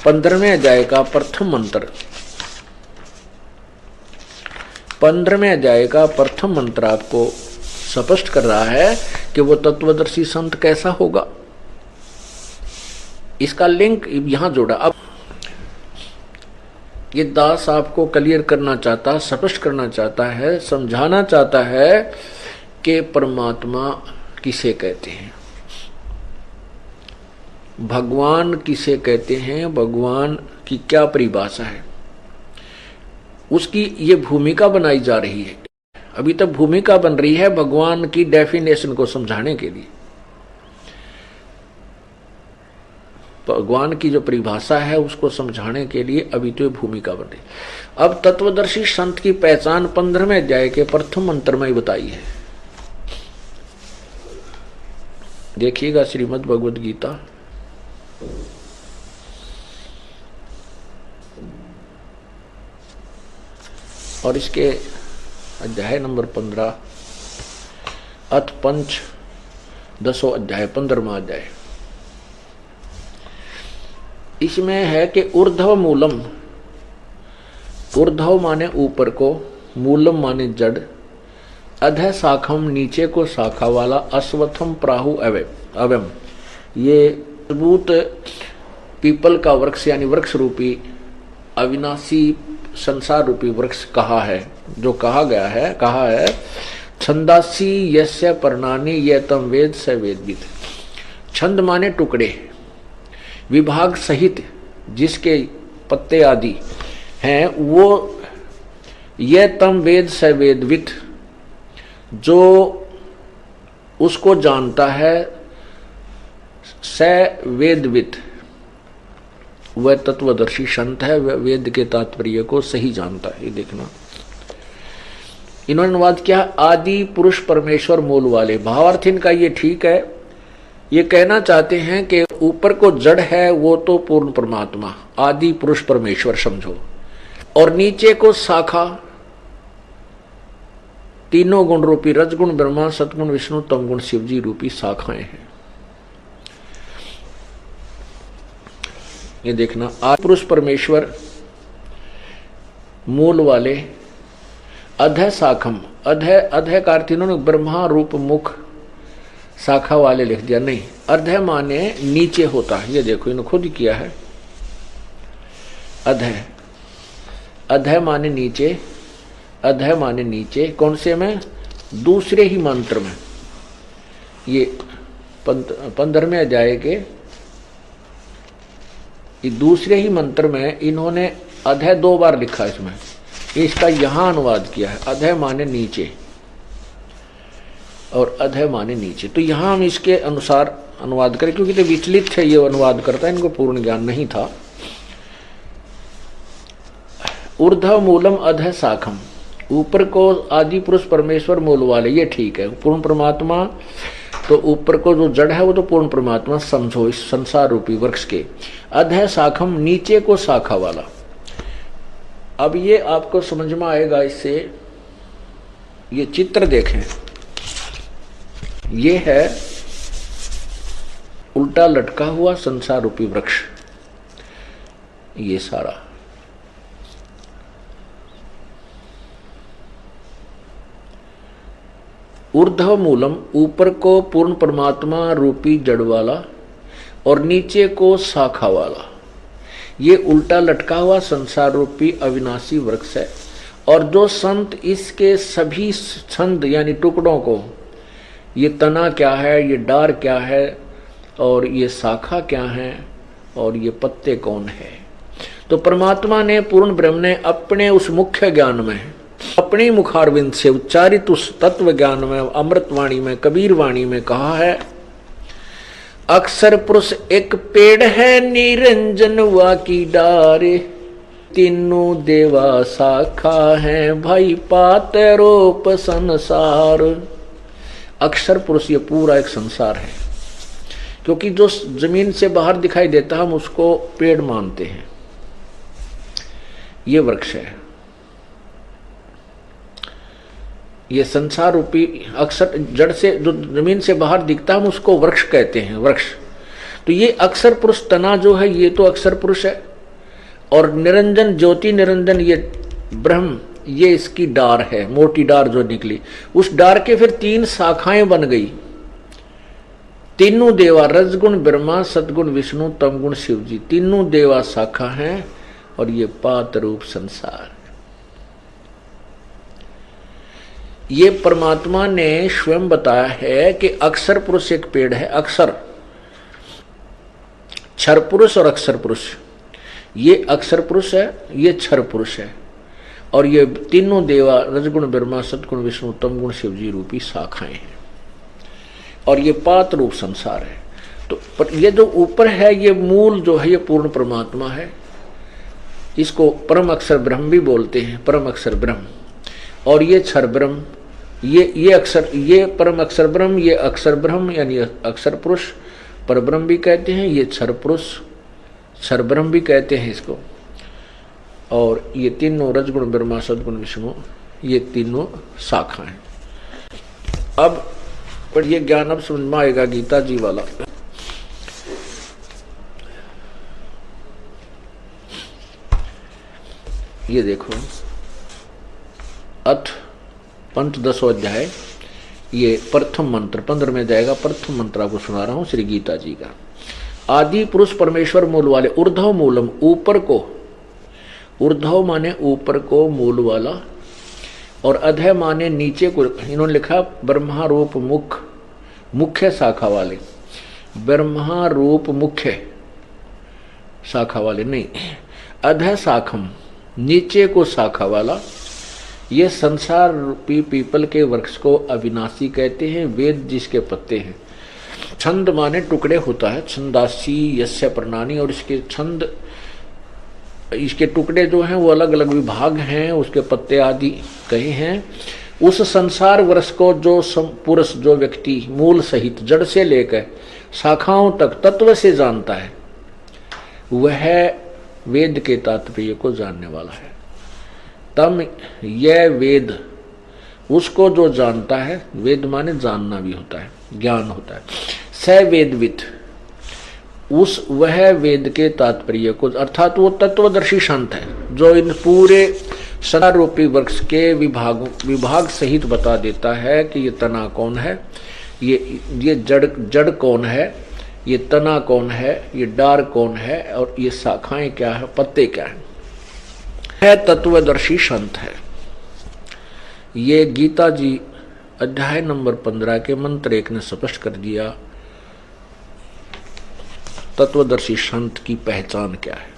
15वें अध्याय का प्रथम मंत्र, 15वें अध्याय का प्रथम मंत्र आपको स्पष्ट कर रहा है कि वो तत्वदर्शी संत कैसा होगा। इसका लिंक यहां जोड़ा। अब ये दास आपको क्लियर करना चाहता, स्पष्ट करना चाहता है, समझाना चाहता है कि परमात्मा किसे कहते हैं, भगवान किसे कहते हैं, भगवान की क्या परिभाषा है, उसकी ये भूमिका बनाई जा रही है। अभी तक भूमिका बन रही है भगवान की डेफिनेशन को समझाने के लिए। भगवान की जो परिभाषा है उसको समझाने के लिए अभी तो ये भूमिका बन रही। अब तत्वदर्शी संत की पहचान 15वें अध्याय के प्रथम मंत्र में बताई है। देखिएगा श्रीमद् भगवद गीता और इसके अध्याय नंबर 15 अथ पंच 10वां अध्याय 15वां अध्याय। इसमें है कि ऊर्ध्व मूलम, ऊर्ध्व माने ऊपर को, मूलम माने जड़, अधः शाखम नीचे को शाखा वाला, अश्वत्थम प्राहु अवयम ये मजबूत पीपल का वृक्ष यानी वृक्ष रूपी अविनाशी संसार रूपी वृक्ष कहा है, जो कहा गया है, कहा है छंदासी यस्य पर्णानि ये तम वेद स वेदविद। छंद माने टुकड़े, विभाग सहित जिसके पत्ते आदि हैं वो ये तम वेद स वेदविद, जो उसको जानता है, स वेदविद वह तत्वदर्शी संत है, वह वेद के तात्पर्य को सही जानता है। ये देखना इन्होंने अनुवाद किया आदि पुरुष परमेश्वर मूल वाले। भावार्थ इनका ये ठीक है, ये कहना चाहते हैं कि ऊपर को जड़ है वो तो पूर्ण परमात्मा आदि पुरुष परमेश्वर समझो, और नीचे को शाखा तीनों गुण रूपी रजगुण ब्रह्मा, सतगुण विष्णु, तमगुण शिवजी रूपी शाखाएं हैं। ये देखना आदि पुरुष परमेश्वर मूल वाले, अधः शाखम, अधः का अर्थ इन्होंने ब्रह्मा रूप मुख शाखा वाले लिख दिया, नहीं, अधः माने नीचे होता है। ये देखो इन्होंने खुद किया है, अधः, अधः माने नीचे, अधः माने नीचे। कौन से में? दूसरे ही मंत्र में, ये 15वें अध्याय के ये दूसरे ही मंत्र में इन्होंने अधः 2 बार लिखा इसमें, इसका यहां अनुवाद किया है अधः माने नीचे और अधः माने नीचे। तो यहां हम इसके अनुसार अनुवाद करें, क्योंकि तो विचलित थे ये अनुवाद करता है, इनको पूर्ण ज्ञान नहीं था। ऊर्ध्व मूलम अधः शाखम, ऊपर को आदि पुरुष परमेश्वर मूल वाले, ये ठीक है, पूर्ण परमात्मा। तो ऊपर को जो जड़ है वो तो पूर्ण परमात्मा समझो इस संसार रूपी वृक्ष के। अधः शाखम नीचे को शाखा वाला। अब ये आपको समझ में आएगा इससे, ये चित्र देखें, ये है उल्टा लटका हुआ संसार रूपी वृक्ष, ये सारा। ऊर्ध्व मूलम ऊपर को पूर्ण परमात्मा रूपी जड़ वाला और नीचे को शाखा वाला, ये उल्टा लटका हुआ संसार रूपी अविनाशी वृक्ष है। और जो संत इसके सभी छंद यानी टुकड़ों को, ये तना क्या है, ये डार क्या है, और ये शाखा क्या है, और ये पत्ते कौन है, तो परमात्मा ने पूर्ण ब्रह्म ने अपने उस मुख्य ज्ञान में, अपने मुखारविंद से उच्चारित उस तत्व ज्ञान में, अमृतवाणी में, कबीर वाणी में कहा है, अक्षर पुरुष एक पेड़ है निरंजन वा की डारे, तीनों देवा शाखा है भाई पाते रोप संसार। अक्षर पुरुष ये पूरा एक संसार है, क्योंकि जो जमीन से बाहर दिखाई देता है हम उसको पेड़ मानते हैं, ये वृक्ष है। ये संसार रूपी अक्षर जड़ से जो जमीन से बाहर दिखता है हम उसको वृक्ष कहते हैं, वृक्ष। तो ये अक्षर पुरुष तना जो है ये तो अक्षर पुरुष है, और निरंजन ज्योति निरंजन ये ब्रह्म, ये इसकी डार है, मोटी डार जो निकली। उस डार के फिर 3 शाखाएं बन गई। तीनों देवा, रजगुण ब्रह्मा, सदगुण विष्णु, तमगुण शिव जी, तीनों देवा शाखा हैं और ये पात रूप संसार। ये परमात्मा ने स्वयं बताया है कि अक्षर पुरुष एक पेड़ है। अक्षर, क्षर पुरुष और अक्षर पुरुष, ये अक्षर पुरुष है, ये क्षर पुरुष है और ये तीनों देवा रजगुण ब्रह्मा, सदगुण विष्णु, तमगुण शिव जी रूपी शाखाएं हैं और ये पात रूप संसार है। तो पर ये जो ऊपर है, ये मूल जो है, ये पूर्ण परमात्मा है। इसको परम अक्षर ब्रह्म भी बोलते हैं, परम अक्षर ब्रह्म। और ये क्षर ब्रह्म, ये अक्षर, ये परम अक्षर ब्रह्म, ये अक्षर ब्रह्म यानी अक्षर पुरुष, पर ब्रह्म भी कहते हैं। ये क्षर पुरुष, क्षर ब्रह्म भी कहते हैं इसको। और ये तीनों रजगुण ब्रह्मा, सदगुण विष्णु, ये तीनों शाखा हैं। अब पर ये ज्ञान अब समझ में आएगा गीता जी वाला। ये देखो, अथ पंचदशो अध्याय, ये प्रथम मंत्र 15 में जाएगा। प्रथम मंत्र आपको सुना रहा हूं श्री गीता जी का। आदि पुरुष परमेश्वर मूल वाले, ऊर्ध्व मूलम, ऊपर को, ऊर्ध्व माने ऊपर को, मूल वाला, और अधः माने नीचे को। इन्होंने लिखा ब्रह्मा रूप मुख, मुख्य शाखा वाले, ब्रह्मा रूप मुख्य शाखा वाले नहीं, अधः शाखम, नीचे को शाखा वाला। ये संसार रूपी पीपल के वृक्ष को अविनाशी कहते हैं। वेद जिसके पत्ते हैं, छंद माने टुकड़े होता है, छंदासी यस्य प्रणानी, और इसके छंद, इसके टुकड़े जो हैं वो अलग अलग विभाग हैं, उसके पत्ते आदि कहे हैं। उस संसार वृक्ष को जो पुरुष, जो व्यक्ति मूल सहित जड़ से लेकर शाखाओं तक तत्व से जानता है, वह वेद के तात्पर्य को जानने वाला है। तम यह वेद, उसको जो जानता है, वेद माने जानना भी होता है, ज्ञान होता है। स वेदविद, उस वह वेद के तात्पर्य को, अर्थात वो तत्वदर्शी संत है जो इन पूरे संसार रूपी वृक्ष के विभाग सहित बता देता है कि ये तना कौन है, ये जड़ कौन है, ये तना कौन है, ये डार कौन है, और ये शाखाएं क्या है, पत्ते क्या है तत्वदर्शी संत है। ये गीता जी अध्याय नंबर 15 के मंत्र 1 ने स्पष्ट कर दिया तत्वदर्शी संत की पहचान क्या है।